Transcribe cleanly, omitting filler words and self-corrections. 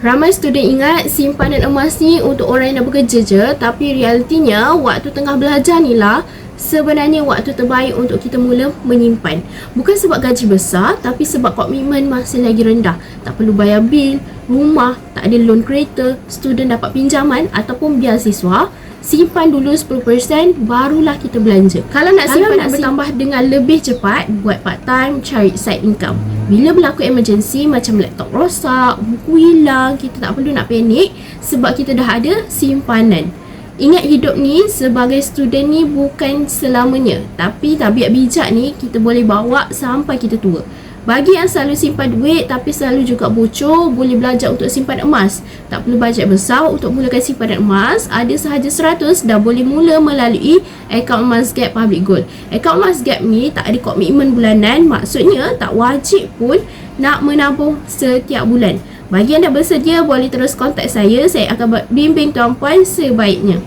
Ramai student ingat simpanan emas ni untuk orang yang dah bekerja je, tapi realitinya waktu tengah belajar ni lah sebenarnya waktu terbaik untuk kita mula menyimpan. Bukan sebab gaji besar, tapi sebab komitmen masih lagi rendah. Tak perlu bayar bil, rumah, tak ada loan kereta, student dapat pinjaman ataupun beasiswa. Simpan dulu 10%, barulah kita belanja. Kalau nak simpan nak bertambah dengan lebih cepat, buat part time, cari side income. Bila berlaku emergency macam laptop rosak, buku hilang, kita tak perlu nak panik sebab kita dah ada simpanan. Ingat, hidup ni sebagai student ni bukan selamanya, tapi tabiat bijak ni kita boleh bawa sampai kita tua. Bagi yang selalu simpan duit tapi selalu juga bocor, boleh belajar untuk simpan emas. Tak perlu bajet besar untuk mulakan simpanan emas. Ada sahaja 100 dah boleh mula melalui akaun Emas Gap Public Gold. Akaun Emas Gap ni tak ada komitmen bulanan, maksudnya tak wajib pun nak menabung setiap bulan. Bagi yang dah bersedia, boleh terus kontak saya akan bimbing tuan-puan sebaiknya.